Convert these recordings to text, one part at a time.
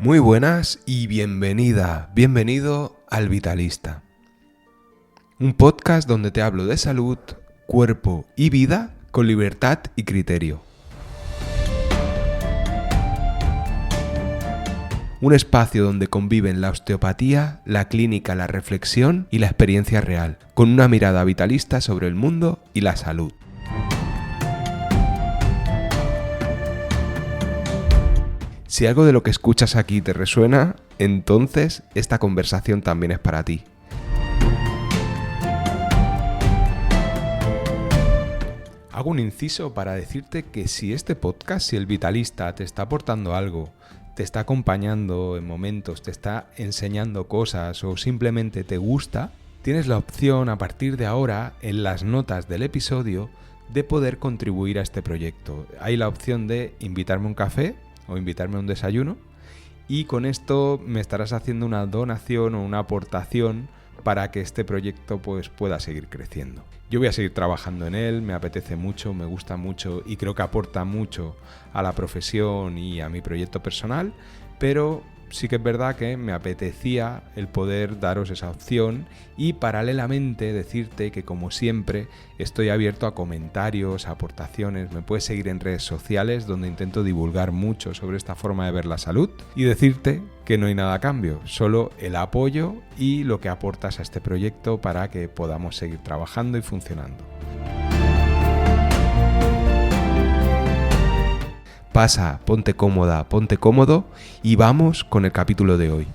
Muy buenas y bienvenido al Vitalista. Un podcast donde te hablo de salud, cuerpo y vida con libertad y criterio. Un espacio donde conviven la osteopatía, la clínica, la reflexión y la experiencia real, con una mirada vitalista sobre el mundo y la salud. Si algo de lo que escuchas aquí te resuena, entonces esta conversación también es para ti. Hago un inciso para decirte que si este podcast, si el Vitalista te está aportando algo, te está acompañando en momentos, te está enseñando cosas o simplemente te gusta, tienes la opción a partir de ahora, en las notas del episodio, de poder contribuir a este proyecto. Hay la opción de invitarme a un café o invitarme a un desayuno y con esto me estarás haciendo una donación o una aportación para que este proyecto pueda seguir creciendo. Yo voy a seguir trabajando en él, me apetece mucho, me gusta mucho y creo que aporta mucho a la profesión y a mi proyecto personal, pero sí que es verdad que me apetecía el poder daros esa opción y paralelamente decirte que, como siempre, estoy abierto a comentarios, a aportaciones. Me puedes seguir en redes sociales donde intento divulgar mucho sobre esta forma de ver la salud y decirte que no hay nada a cambio, solo el apoyo y lo que aportas a este proyecto para que podamos seguir trabajando y funcionando. Pasa, ponte cómoda, ponte cómodo y vamos con el capítulo de hoy.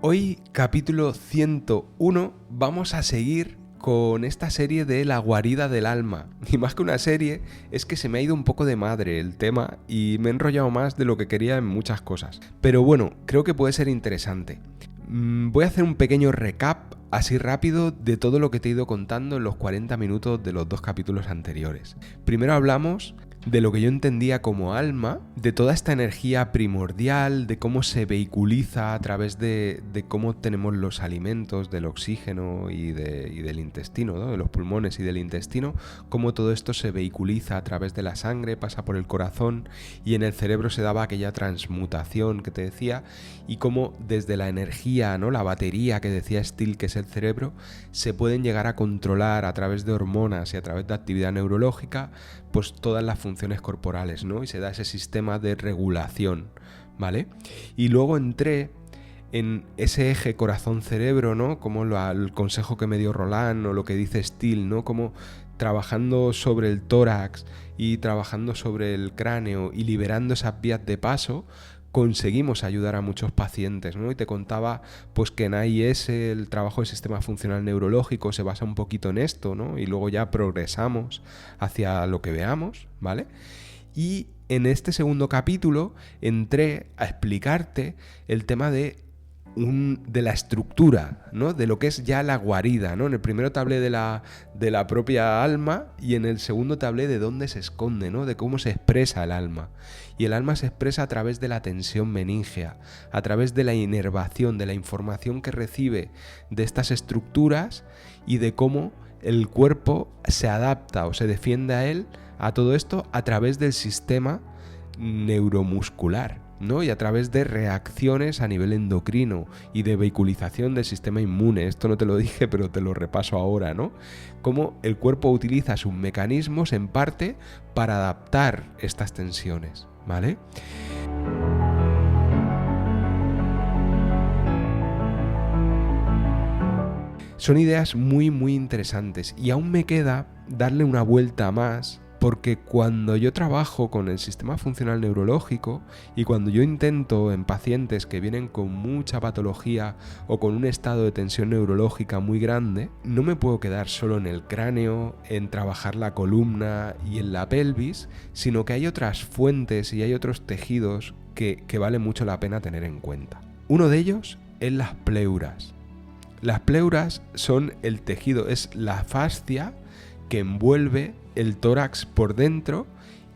Hoy, capítulo 101, vamos a seguir con esta serie de La guarida del alma. Y más que una serie, es que se me ha ido un poco de madre el tema y me he enrollado más de lo que quería en muchas cosas. Pero bueno, creo que puede ser interesante. Voy a hacer un pequeño recap así rápido de todo lo que te he ido contando en los 40 minutos de los 2 capítulos anteriores. Primero hablamos de lo que yo entendía como alma, de toda esta energía primordial, de cómo se vehiculiza a través de cómo tenemos los alimentos, del oxígeno y del intestino, ¿no? De los pulmones y del intestino, cómo todo esto se vehiculiza a través de la sangre, pasa por el corazón y en el cerebro se daba aquella transmutación que te decía, y cómo desde la energía, ¿no? La batería que decía Steele, que es el cerebro, se pueden llegar a controlar a través de hormonas y a través de actividad neurológica, pues todas las funciones corporales, ¿no? Y se da ese sistema de regulación, ¿vale? Y luego entré en ese eje corazón-cerebro, ¿no? Como el consejo que me dio Roland o lo que dice Steele, ¿no? Como trabajando sobre el tórax y trabajando sobre el cráneo y liberando esas vías de paso, conseguimos ayudar a muchos pacientes, ¿no? Y te contaba pues que en AIS el trabajo de sistema funcional neurológico se basa un poquito en esto, ¿no? Y luego ya progresamos hacia lo que veamos, ¿vale? Y en este segundo capítulo entré a explicarte el tema de la estructura, ¿no? De lo que es ya la guarida, ¿no? En el primero te hablé de la propia alma y en el segundo te hablé de dónde se esconde, ¿no? De cómo se expresa el alma. Y el alma se expresa a través de la tensión meníngea, a través de la inervación, de la información que recibe de estas estructuras y de cómo el cuerpo se adapta o se defiende a todo esto a través del sistema neuromuscular, ¿no? Y a través de reacciones a nivel endocrino y de vehiculización del sistema inmune. Esto no te lo dije, pero te lo repaso ahora, ¿no? Cómo el cuerpo utiliza sus mecanismos en parte para adaptar estas tensiones, ¿vale? Son ideas muy, muy interesantes y aún me queda darle una vuelta más, porque cuando yo trabajo con el sistema funcional neurológico y cuando yo intento en pacientes que vienen con mucha patología o con un estado de tensión neurológica muy grande, no me puedo quedar solo en el cráneo, en trabajar la columna y en la pelvis, sino que hay otras fuentes y hay otros tejidos que vale mucho la pena tener en cuenta. Uno de ellos es las pleuras. Las pleuras son el tejido, es la fascia que envuelve el tórax por dentro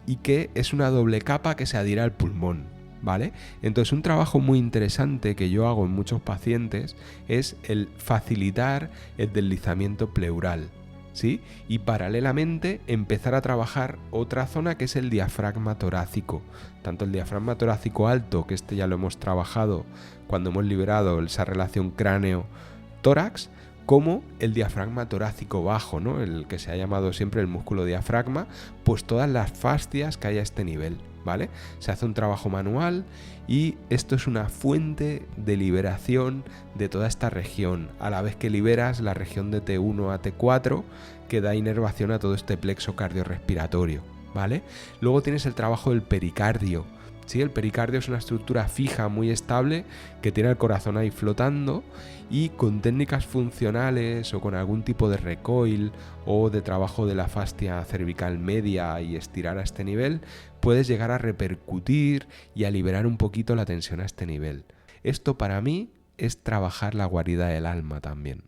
y que es una doble capa que se adhiere al pulmón, ¿vale? Entonces, un trabajo muy interesante que yo hago en muchos pacientes es el facilitar el deslizamiento pleural, ¿sí? Y paralelamente empezar a trabajar otra zona que es el diafragma torácico. Tanto el diafragma torácico alto, que este ya lo hemos trabajado cuando hemos liberado esa relación cráneo-tórax, como el diafragma torácico bajo, ¿no? El que se ha llamado siempre el músculo diafragma, pues todas las fascias que hay a este nivel, ¿vale? Se hace un trabajo manual y esto es una fuente de liberación de toda esta región, a la vez que liberas la región de T1 a T4, que da inervación a todo este plexo cardiorrespiratorio, ¿vale? Luego tienes el trabajo del pericardio. Sí, el pericardio es una estructura fija, muy estable, que tiene el corazón ahí flotando, y con técnicas funcionales o con algún tipo de recoil o de trabajo de la fascia cervical media y estirar a este nivel, puedes llegar a repercutir y a liberar un poquito la tensión a este nivel. Esto para mí es trabajar la guarida del alma también.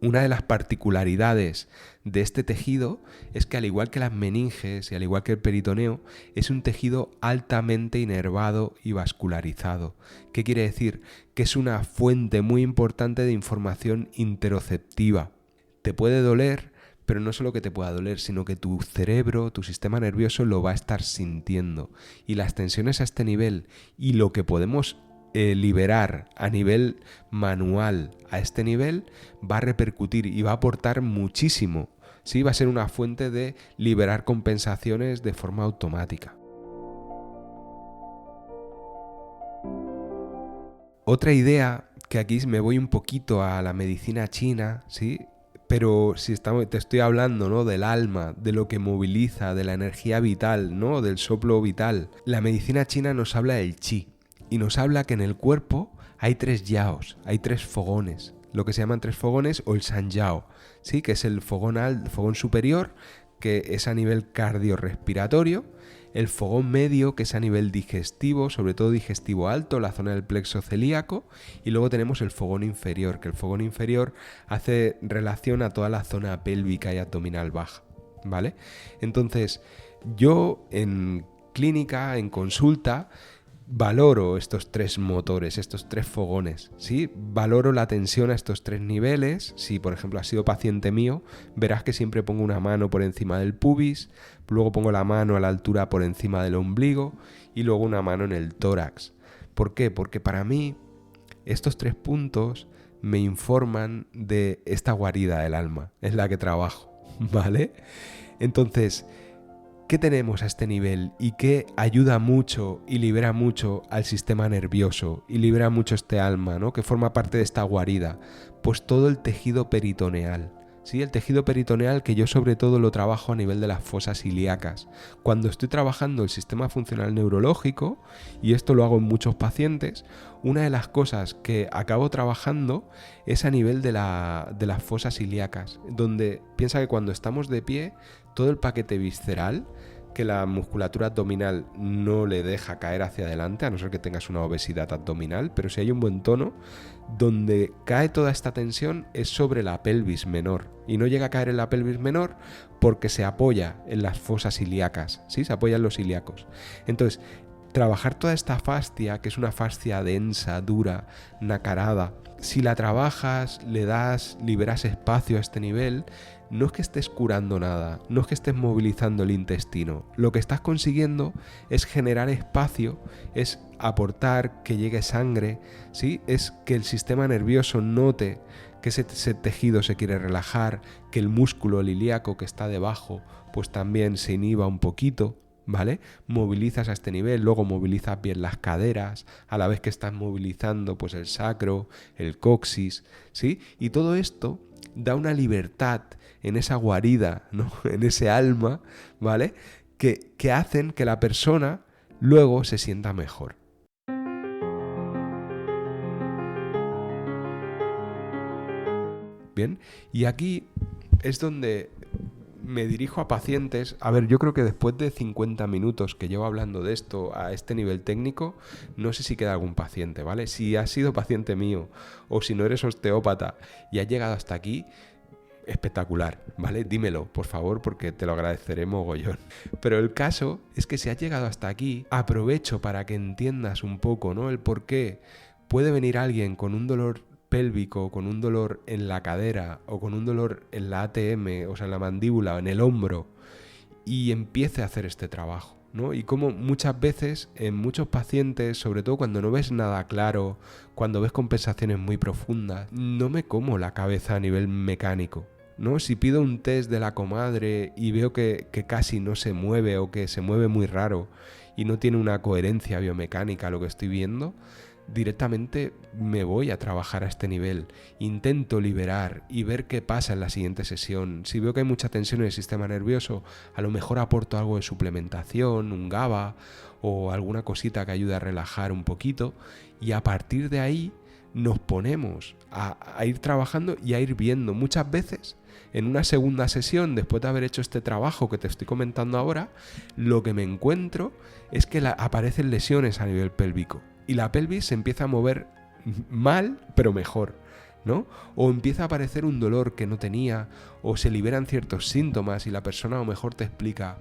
Una de las particularidades de este tejido es que, al igual que las meninges y al igual que el peritoneo, es un tejido altamente inervado y vascularizado. ¿Qué quiere decir? Que es una fuente muy importante de información interoceptiva. Te puede doler, pero no solo que te pueda doler, sino que tu cerebro, tu sistema nervioso lo va a estar sintiendo. Y las tensiones a este nivel y lo que podemos liberar a nivel manual a este nivel va a repercutir y va a aportar muchísimo. Sí, va a ser una fuente de liberar compensaciones de forma automática. Otra idea, que aquí me voy un poquito a la medicina china, ¿sí? Pero si te estoy hablando, ¿no?, del alma, de lo que moviliza, de la energía vital, ¿no?, del soplo vital. La medicina china nos habla del chi. Y nos habla que en el cuerpo hay 3 yaos, hay 3 fogones, lo que se llaman 3 fogones o el san yao, ¿sí? Que es el fogón superior, que es a nivel cardiorrespiratorio, el fogón medio, que es a nivel digestivo, sobre todo digestivo alto, la zona del plexo celíaco, y luego tenemos el fogón inferior, que el fogón inferior hace relación a toda la zona pélvica y abdominal baja, ¿vale? Entonces, yo en clínica, en consulta, valoro estos 3 motores, estos 3 fogones, ¿sí? Valoro la tensión a estos 3 niveles. Si, por ejemplo, has sido paciente mío, verás que siempre pongo una mano por encima del pubis, luego pongo la mano a la altura por encima del ombligo y luego una mano en el tórax. ¿Por qué? Porque para mí estos 3 puntos me informan de esta guarida del alma, en la que trabajo, ¿vale? Entonces, ¿qué tenemos a este nivel y qué ayuda mucho y libera mucho al sistema nervioso y libera mucho este alma, ¿no?, que forma parte de esta guarida? Pues todo el tejido peritoneal. Sí, el tejido peritoneal, que yo sobre todo lo trabajo a nivel de las fosas ilíacas. Cuando estoy trabajando el sistema funcional neurológico, y esto lo hago en muchos pacientes, una de las cosas que acabo trabajando es a nivel de las fosas ilíacas, donde piensa que cuando estamos de pie, todo el paquete visceral, que la musculatura abdominal no le deja caer hacia adelante, a no ser que tengas una obesidad abdominal, pero si hay un buen tono, donde cae toda esta tensión es sobre la pelvis menor, y no llega a caer en la pelvis menor porque se apoya en las fosas ilíacas, ¿sí? Se apoya en los ilíacos. Entonces, trabajar toda esta fascia, que es una fascia densa, dura, nacarada, si la trabajas, liberas espacio a este nivel, no es que estés curando nada, no es que estés movilizando el intestino. Lo que estás consiguiendo es generar espacio, es aportar que llegue sangre, ¿sí? Es que el sistema nervioso note que ese tejido se quiere relajar, que el músculo, el ilíaco que está debajo, pues también se inhiba un poquito, ¿vale? Movilizas a este nivel, luego movilizas bien las caderas, a la vez que estás movilizando pues el sacro, el coxis, ¿sí? Y todo esto da una libertad en esa guarida, ¿no?, en ese alma, ¿vale?, que hacen que la persona luego se sienta mejor. Bien, y aquí es donde me dirijo a pacientes. A ver, yo creo que después de 50 minutos que llevo hablando de esto a este nivel técnico, no sé si queda algún paciente, ¿vale? Si has sido paciente mío o si no eres osteópata y has llegado hasta aquí, espectacular, ¿vale? Dímelo, por favor, porque te lo agradeceré mogollón. Pero el caso es que si has llegado hasta aquí, aprovecho para que entiendas un poco, ¿no?, el por qué puede venir alguien con un dolor pélvico, con un dolor en la cadera o con un dolor en la ATM, o sea, en la mandíbula o en el hombro, y empiece a hacer este trabajo, ¿no? Y como muchas veces en muchos pacientes, sobre todo cuando no ves nada claro, cuando ves compensaciones muy profundas, no me como la cabeza a nivel mecánico, ¿no? Si pido un test de la comadre y veo que casi no se mueve o que se mueve muy raro y no tiene una coherencia biomecánica lo que estoy viendo, directamente me voy a trabajar a este nivel, intento liberar y ver qué pasa en la siguiente sesión. Si veo que hay mucha tensión en el sistema nervioso, a lo mejor aporto algo de suplementación, un GABA o alguna cosita que ayude a relajar un poquito, y a partir de ahí nos ponemos a ir trabajando y a ir viendo. Muchas veces en una segunda sesión, después de haber hecho este trabajo que te estoy comentando ahora, lo que me encuentro es que aparecen lesiones a nivel pélvico y la pelvis se empieza a mover mal, pero mejor, ¿no? O empieza a aparecer un dolor que no tenía, o se liberan ciertos síntomas y la persona a lo mejor te explica: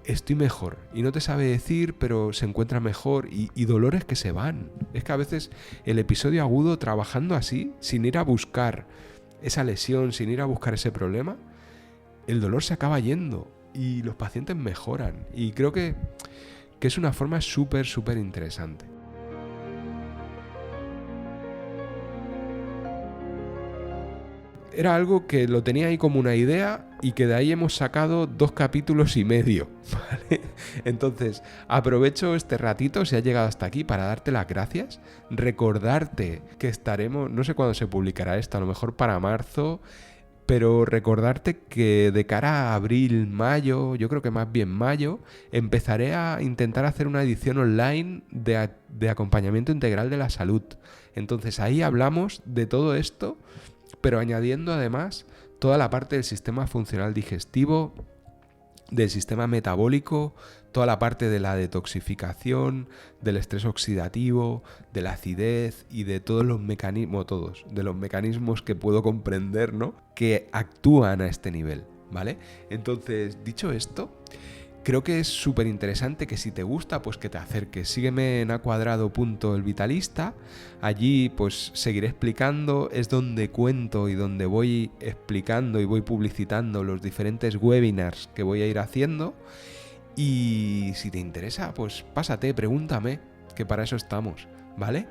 estoy mejor, y no te sabe decir, pero se encuentra mejor, y dolores que se van. Es que a veces el episodio agudo, trabajando así, sin ir a buscar esa lesión, sin ir a buscar ese problema, el dolor se acaba yendo y los pacientes mejoran, y creo que es una forma súper, súper interesante. Era algo que lo tenía ahí como una idea y que de ahí hemos sacado 2 capítulos y medio, ¿vale? Entonces, aprovecho este ratito, si has llegado hasta aquí, para darte las gracias, recordarte que estaremos, no sé cuándo se publicará esto, a lo mejor para marzo, pero recordarte que de cara a abril, mayo, yo creo que más bien mayo, empezaré a intentar hacer una edición online de acompañamiento integral de la salud. Entonces ahí hablamos de todo esto, pero añadiendo además toda la parte del sistema funcional digestivo, del sistema metabólico, toda la parte de la detoxificación, del estrés oxidativo, de la acidez y de todos los mecanismos que puedo comprender, ¿no?, que actúan a este nivel, ¿vale? Entonces, dicho esto, creo que es súper interesante que si te gusta, pues que te acerques. Sígueme en @elvitalista. Allí pues seguiré explicando, es donde cuento y donde voy explicando y voy publicitando los diferentes webinars que voy a ir haciendo. Y si te interesa, pues pásate, pregúntame, que para eso estamos, ¿vale?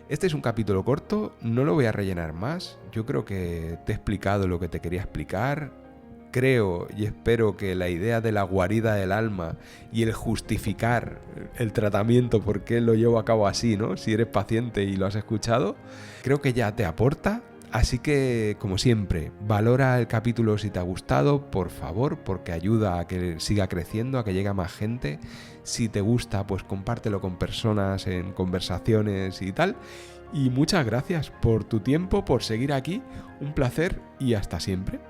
Este es un capítulo corto, no lo voy a rellenar más. Yo creo que te he explicado lo que te quería explicar. Creo y espero que la idea de la guarida del alma y el justificar el tratamiento, por qué lo llevo a cabo así, ¿no?, si eres paciente y lo has escuchado, creo que ya te aporta. Así que, como siempre, valora el capítulo si te ha gustado, por favor, porque ayuda a que siga creciendo, a que llegue a más gente. Si te gusta, pues compártelo con personas en conversaciones y tal. Y muchas gracias por tu tiempo, por seguir aquí. Un placer y hasta siempre.